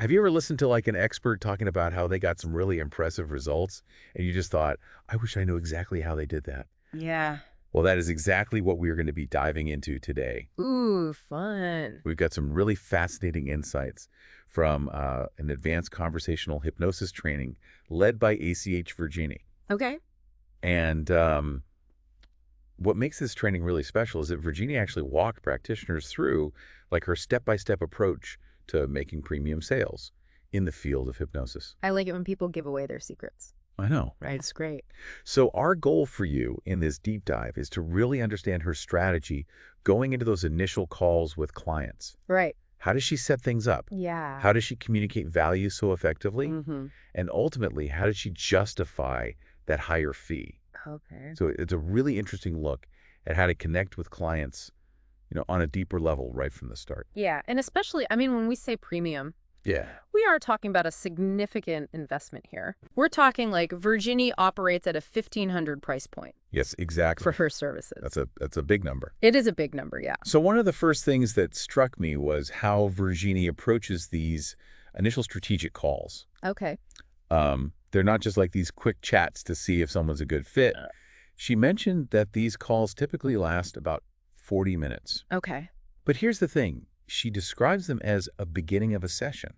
Have you ever listened to like an expert talking about how they got some really impressive results and you just thought, I wish I knew exactly how they did that? Yeah. Well, that is exactly what we're going to be diving into today. Ooh, fun. We've got some really fascinating insights from an advanced conversational hypnosis training led by ACH Virginie. Okay. And what makes this training really special is that Virginie actually walked practitioners through like her step-by-step approach to making premium sales in the field of hypnosis. I like it when people give away their secrets. I know. Right. It's great. So our goal for you in this deep dive is to really understand her strategy going into those initial calls with clients. Right. How does she set things up? Yeah. How does she communicate value so effectively? Mm-hmm. And ultimately, how does she justify that higher fee? Okay. So it's a really interesting look at how to connect with clients, on a deeper level right from the start. Yeah. And especially, I mean, when we say premium, Yeah. we are talking about a significant investment here. We're talking like Virginie operates at a $1,500 price point Yes, exactly. for her services. That's a big number. It is a big number, yeah. So one of the first things that struck me was how Virginie approaches these initial strategic calls. Okay. They're not just like these quick chats to see if someone's a good fit. She mentioned that these calls typically last about 40 minutes. Okay. But here's the thing. She describes them as a beginning of a session.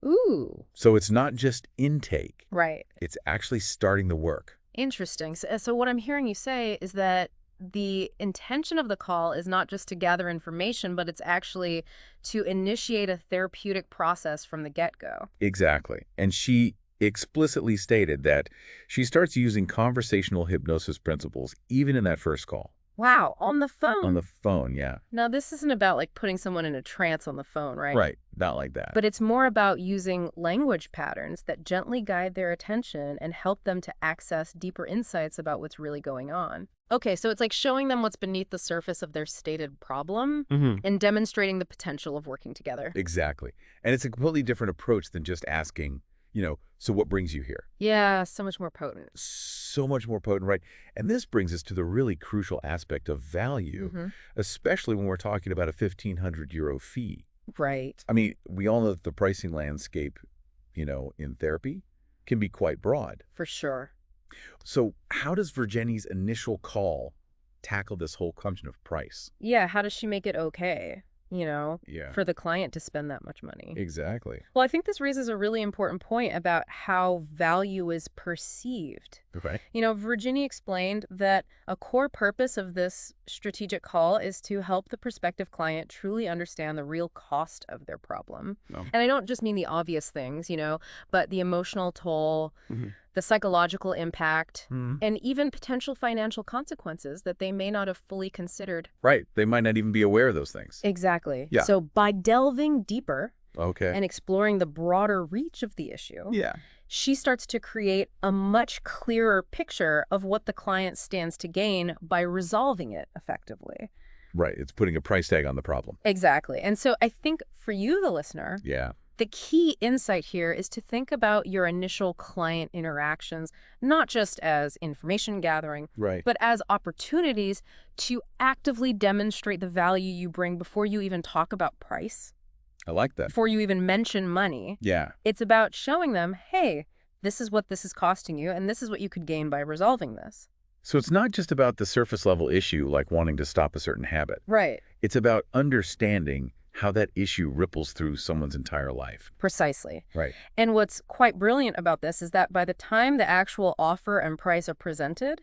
Ooh. So it's not just intake. Right. It's actually starting the work. Interesting. So what I'm hearing you say is that the intention of the call is not just to gather information, but it's actually to initiate a therapeutic process from the get-go. Exactly. And she explicitly stated that she starts using conversational hypnosis principles even in that first call. Wow, on the phone. On the phone, yeah. Now, this isn't about like putting someone in a trance on the phone, right? Right, not like that. But it's more about using language patterns that gently guide their attention and help them to access deeper insights about what's really going on. Okay, so it's like showing them what's beneath the surface of their stated problem and demonstrating the potential of working together. Exactly. And it's a completely different approach than just asking, so what brings you here? Yeah, so much more potent. So much more potent, right? And this brings us to the really crucial aspect of value, especially when we're talking about a €1,500 fee. Right. I mean, we all know that the pricing landscape, in therapy can be quite broad. For sure. So how does Virginie's initial call tackle this whole question of price? Yeah, how does she make it okay, Yeah, for the client to spend that much money? exactly. Well, I think this raises a really important point about how value is perceived. Okay. Virginie explained that a core purpose of this strategic call is to help the prospective client truly understand the real cost of their problem. Oh. And I don't just mean the obvious things, but the emotional toll, the psychological impact, and even potential financial consequences that they may not have fully considered. Right. They might not even be aware of those things. Exactly. Yeah. So by delving deeper Okay. and exploring the broader reach of the issue, Yeah. she starts to create a much clearer picture of what the client stands to gain by resolving it effectively. Right. It's putting a price tag on the problem. Exactly. And so I think for you, the listener, Yeah. the key insight here is to think about your initial client interactions, not just as information gathering, Right. but as opportunities to actively demonstrate the value you bring before you even talk about price, I like that. before you even mention money. Yeah. It's about showing them, hey, this is what this is costing you, and this is what you could gain by resolving this. So it's not just about the surface level issue like wanting to stop a certain habit. Right. It's about understanding how that issue ripples through someone's entire life. Precisely. Right. And what's quite brilliant about this is that by the time the actual offer and price are presented,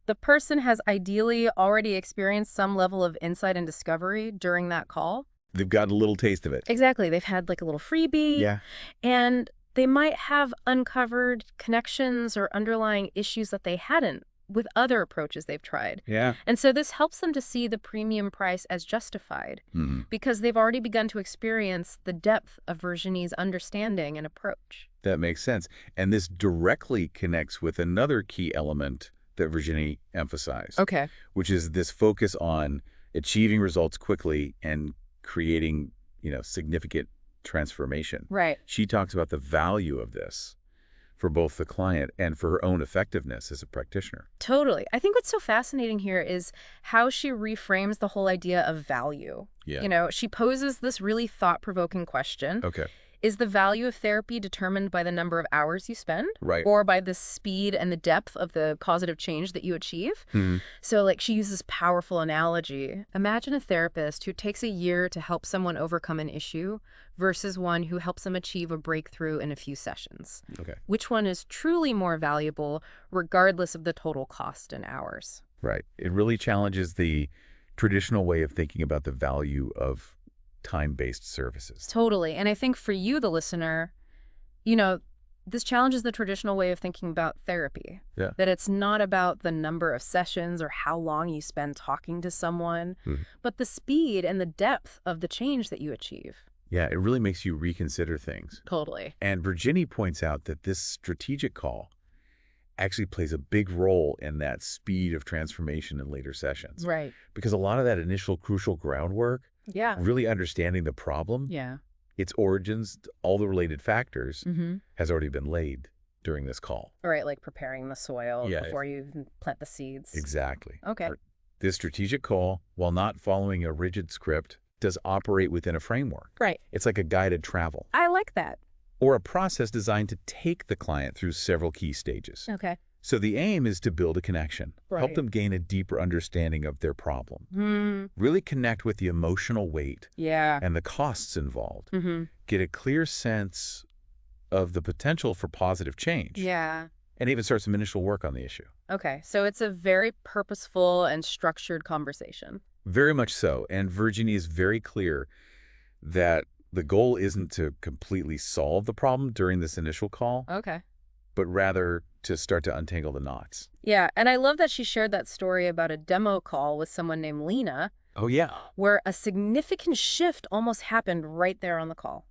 the person has ideally already experienced some level of insight and discovery during that call. They've got a little taste of it. Exactly. They've had like a little freebie. Yeah. And they might have uncovered connections or underlying issues that they hadn't with other approaches they've tried. Yeah. And so this helps them to see the premium price as justified because they've already begun to experience the depth of Virginie's understanding and approach. That makes sense. And this directly connects with another key element that Virginie emphasized, Okay. which is this focus on achieving results quickly and creating, significant transformation. Right. She talks about the value of this for both the client and for her own effectiveness as a practitioner. Totally. I think what's so fascinating here is how she reframes the whole idea of value. Yeah. She poses this really thought-provoking question. Okay. Is the value of therapy determined by the number of hours you spend? Right. Or by the speed and the depth of the causative change that you achieve? Hmm. So, like, she uses powerful analogy. Imagine a therapist who takes a year to help someone overcome an issue versus one who helps them achieve a breakthrough in a few sessions. Okay. Which one is truly more valuable, regardless of the total cost in hours? Right. It really challenges the traditional way of thinking about the value of time-based services. Totally. And I think for you, the listener, you know, this challenges the traditional way of thinking about therapy. Yeah. That it's not about the number of sessions or how long you spend talking to someone, Mhm. but the speed and the depth of the change that you achieve. Yeah, it really makes you reconsider things. Totally. And Virginie points out that this strategic call actually plays a big role in that speed of transformation in later sessions. Right. Because a lot of that initial crucial groundwork, Yeah. really understanding the problem, Yeah. its origins, all the related factors, Mm-hmm. has already been laid during this call. All right, like preparing the soil Yeah. before you even plant the seeds. Exactly. Okay. This strategic call, while not following a rigid script, does operate within a framework. Right. It's like a guided travel, I like that. or a process designed to take the client through several key stages. Okay. So the aim is to build a connection, help Right. them gain a deeper understanding of their problem, Hmm. really connect with the emotional weight Yeah. and the costs involved, Mm-hmm. get a clear sense of the potential for positive change, Yeah. and even start some initial work on the issue. Okay. So it's a very purposeful and structured conversation. Very much so. And Virginie is very clear that the goal isn't to completely solve the problem during this initial call, Okay. but rather to start to untangle the knots. Yeah. And I love that she shared that story about a demo call with someone named Lena, Oh, yeah. where a significant shift almost happened right there on the call.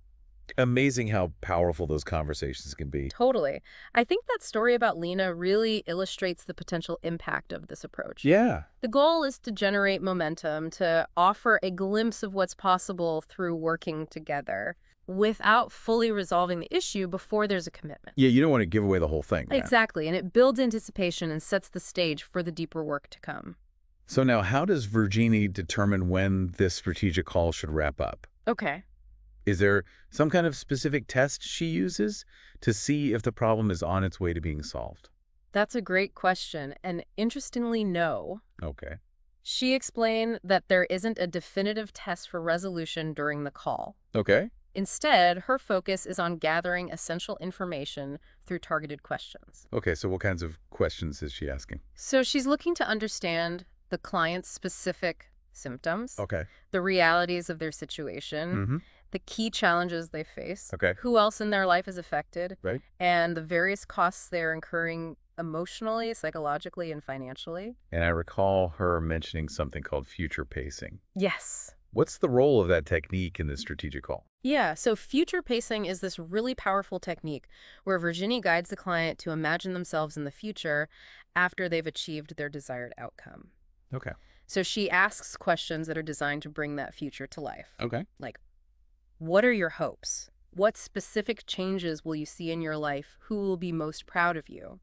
Amazing how powerful those conversations can be. Totally. I think that story about Lena really illustrates the potential impact of this approach. Yeah. The goal is to generate momentum, to offer a glimpse of what's possible through working together without fully resolving the issue before there's a commitment. Yeah, you don't want to give away the whole thing. Man. Exactly. And it builds anticipation and sets the stage for the deeper work to come. So now, how does Virginie determine when this strategic call should wrap up? Okay. Is there some kind of specific test she uses to see if the problem is on its way to being solved? That's a great question. And interestingly, no. Okay. She explained that there isn't a definitive test for resolution during the call. Okay. Instead, her focus is on gathering essential information through targeted questions. Okay, so what kinds of questions is she asking? So she's looking to understand the client's specific symptoms, Okay. the realities of their situation, Mm-hmm. the key challenges they face, Okay. who else in their life is affected, Right. and the various costs they're incurring emotionally, psychologically, and financially. And I recall her mentioning something called future pacing. Yes. What's the role of that technique in this strategic call? Yeah, so future pacing is this really powerful technique where Virginie guides the client to imagine themselves in the future after they've achieved their desired outcome. Okay. So she asks questions that are designed to bring that future to life. Okay. Like, what are your hopes? What specific changes will you see in your life? Who will be most proud of you?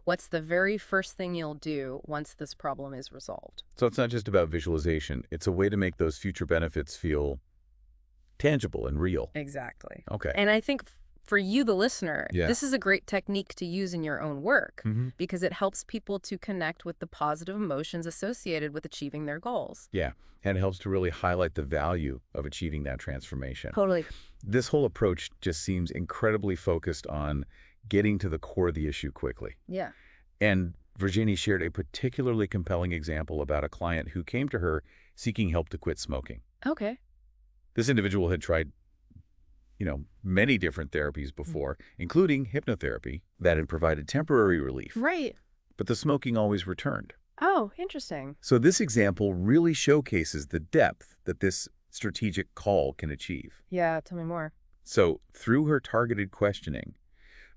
What's the very first thing you'll do once this problem is resolved? So it's not just about visualization. It's a way to make those future benefits feel tangible and real. Exactly. Okay. And I think for you, the listener, Yeah. this is a great technique to use in your own work Mm-hmm. because it helps people to connect with the positive emotions associated with achieving their goals. Yeah. And it helps to really highlight the value of achieving that transformation. Totally. This whole approach just seems incredibly focused on getting to the core of the issue quickly. Yeah. And Virginie shared a particularly compelling example about a client who came to her seeking help to quit smoking. Okay. This individual had tried, many different therapies before, including hypnotherapy, that had provided temporary relief. Right. But the smoking always returned. Oh, interesting. So this example really showcases the depth that this strategic call can achieve. Yeah, tell me more. So through her targeted questioning,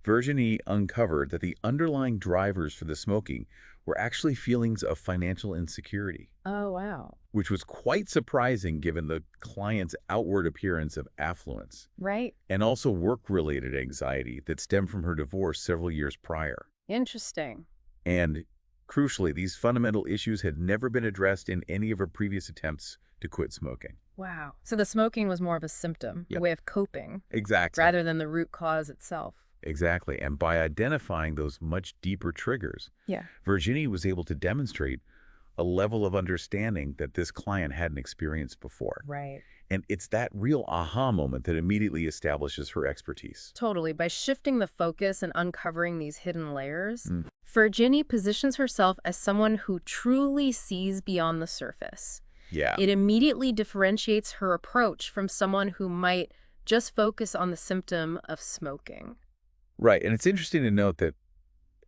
Virginie uncovered that the underlying drivers for the smoking were actually feelings of financial insecurity, Oh, wow. which was quite surprising given the client's outward appearance of affluence, Right. and also work-related anxiety that stemmed from her divorce several years prior. Interesting. And crucially, these fundamental issues had never been addressed in any of her previous attempts to quit smoking. Wow. So the smoking was more of a symptom, a Yep. way of coping, Exactly. rather than the root cause itself. Exactly. And by identifying those much deeper triggers, Yeah. Virginie was able to demonstrate a level of understanding that this client hadn't experienced before. Right. And it's that real aha moment that immediately establishes her expertise. Totally. By shifting the focus and uncovering these hidden layers, Mm. Virginie positions herself as someone who truly sees beyond the surface. Yeah. It immediately differentiates her approach from someone who might just focus on the symptom of smoking. Right. And it's interesting to note that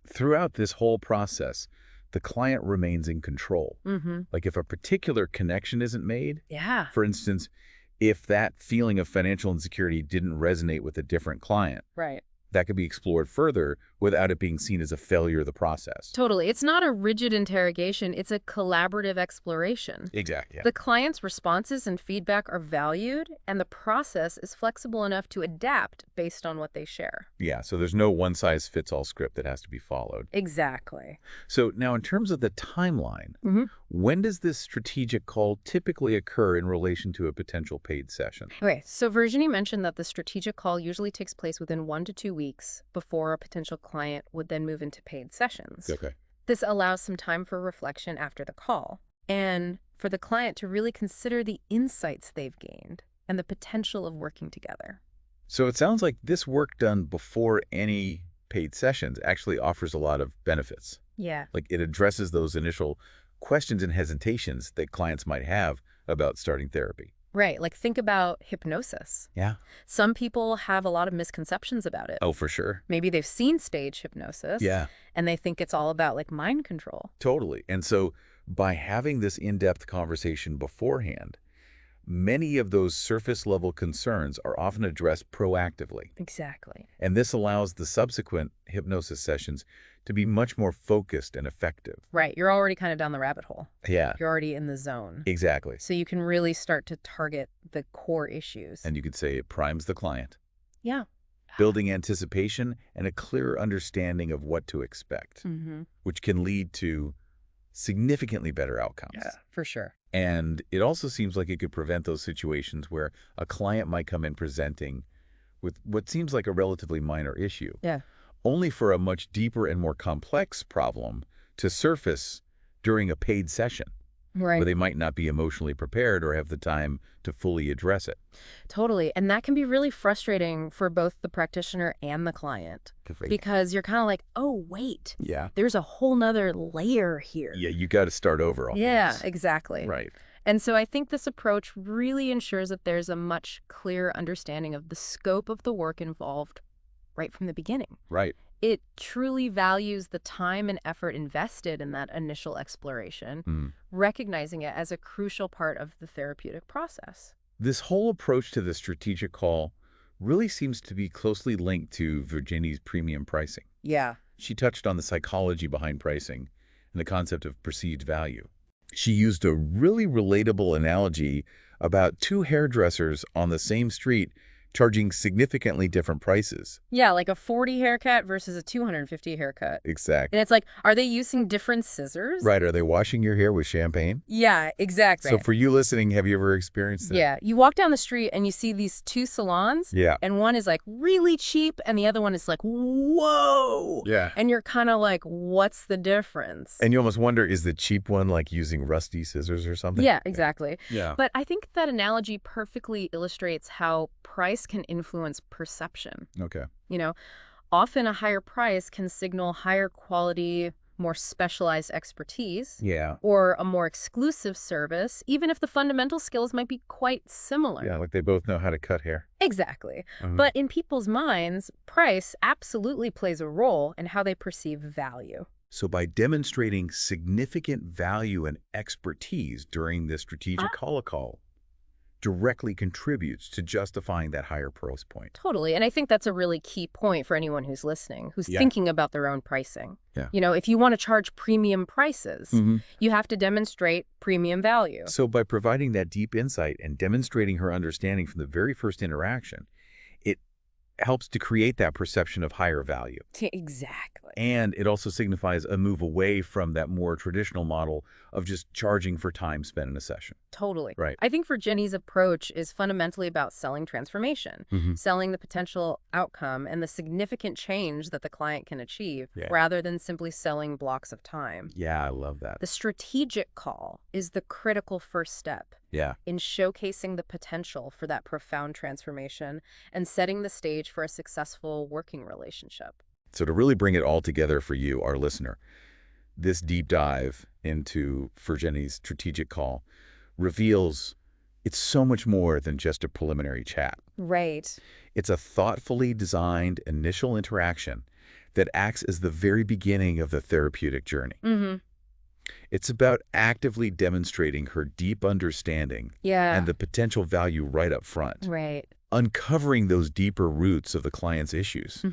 throughout this whole process, the client remains in control. Mm-hmm. Like if a particular connection isn't made, Yeah. for instance, if that feeling of financial insecurity didn't resonate with a different client, Right. that could be explored further without it being seen as a failure of the process. Totally. It's not a rigid interrogation. It's a collaborative exploration. Exactly. Yeah. The client's responses and feedback are valued, and the process is flexible enough to adapt based on what they share. Yeah. So there's no one-size-fits-all script that has to be followed. Exactly. So now in terms of the timeline, Mm-hmm. when does this strategic call typically occur in relation to a potential paid session? Okay, so Virginie mentioned that the strategic call usually takes place within 1 to 2 weeks before a potential client would then move into paid sessions. Okay. This allows some time for reflection after the call and for the client to really consider the insights they've gained and the potential of working together. So it sounds like this work done before any paid sessions actually offers a lot of benefits. Yeah. Like it addresses those initial questions and hesitations that clients might have about starting therapy. Right, like think about hypnosis. Yeah. Some people have a lot of misconceptions about it. Oh, for sure. Maybe they've seen stage hypnosis Yeah, and they think it's all about like mind control. totally. And so by having this in-depth conversation beforehand, many of those surface level concerns are often addressed proactively. Exactly. And this allows the subsequent hypnosis sessions to be much more focused and effective. Right, you're already kind of down the rabbit hole. Yeah, You're already in the zone. exactly. So you can really start to target the core issues. And you could say it primes the client, Yeah. building anticipation and a clearer understanding of what to expect, Mm-hmm. which can lead to significantly better outcomes. Yeah, for sure. And it also seems like it could prevent those situations where a client might come in presenting with what seems like a relatively minor issue, Yeah. only for a much deeper and more complex problem to surface during a paid session, where Right. they might not be emotionally prepared or have the time to fully address it. Totally. And that can be really frustrating for both the practitioner and the client because you're kind of like, oh, wait, Yeah. there's a whole nother layer here. Yeah, you got to start over almost. Yeah, exactly. Right. And so I think this approach really ensures that there's a much clearer understanding of the scope of the work involved right from the beginning. Right. It truly values the time and effort invested in that initial exploration, Mm. recognizing it as a crucial part of the therapeutic process. This whole approach to the strategic call really seems to be closely linked to Virginie's premium pricing. Yeah. She touched on the psychology behind pricing and the concept of perceived value. She used a really relatable analogy about two hairdressers on the same street charging significantly different prices. Yeah, like a 40 haircut versus a 250 haircut. Exactly. And it's like, are they using different scissors? Right. Are they washing your hair with champagne? Yeah, exactly. So for you listening, have you ever experienced that? Yeah, you walk down the street and you see these two salons. Yeah. And one is like really cheap and the other one is like, whoa. Yeah. And you're kind of like, what's the difference? And you almost wonder, is the cheap one like using rusty scissors or something? Yeah, exactly. Yeah. But I think that analogy perfectly illustrates how price can influence perception. Okay. You know, often a higher price can signal higher quality, more specialized expertise, Yeah. or a more exclusive service, even if the fundamental skills might be quite similar. Yeah, like they both know how to cut hair. Exactly. Mhm. But in people's minds, price absolutely plays a role in how they perceive value. So by demonstrating significant value and expertise during this strategic call directly contributes to justifying that higher price point. Totally. And I think that's a really key point for anyone who's listening, who's Yeah. thinking about their own pricing. Yeah. You know, if you want to charge premium prices, Mhm. you have to demonstrate premium value. So by providing that deep insight and demonstrating her understanding from the very first interaction, it helps to create that perception of higher value. Exactly. And it also signifies a move away from that more traditional model of just charging for time spent in a session. Totally. Right. I think Virginie's approach is fundamentally about selling transformation, selling the potential outcome and the significant change that the client can achieve, Yeah. rather than simply selling blocks of time. Yeah, I love that. The strategic call is the critical first step Yeah. in showcasing the potential for that profound transformation and setting the stage for a successful working relationship. So to really bring it all together for you, our listener, this deep dive into Virginie's strategic call reveals it's so much more than just a preliminary chat. Right. It's a thoughtfully designed initial interaction that acts as the very beginning of the therapeutic journey. It's about actively demonstrating her deep understanding Yeah. and the potential value right up front, Right. uncovering those deeper roots of the client's issues,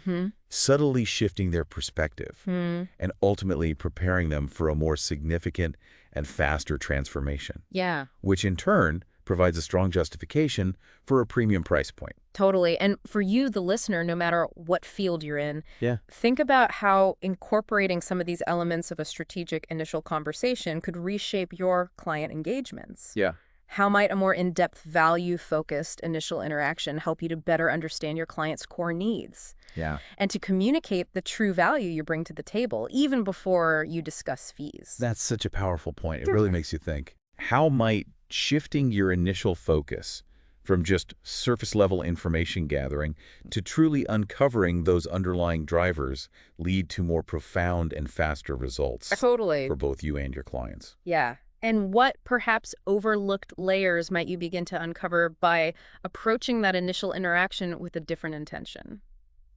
subtly shifting their perspective, and ultimately preparing them for a more significant and faster transformation, Yeah. which in turn provides a strong justification for a premium price point. Totally. And for you, the listener, no matter what field you're in, Yeah. think about how incorporating some of these elements of a strategic initial conversation could reshape your client engagements. Yeah. How might a more in-depth, value-focused initial interaction help you to better understand your client's core needs Yeah. and to communicate the true value you bring to the table, even before you discuss fees? That's such a powerful point. It really makes you think. How might shifting your initial focus from just surface-level information gathering to truly uncovering those underlying drivers lead to more profound and faster results Totally. for both you and your clients? Yeah. And what perhaps overlooked layers might you begin to uncover by approaching that initial interaction with a different intention?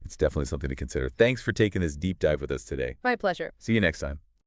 It's definitely something to consider. Thanks for taking this deep dive with us today. My pleasure. See you next time.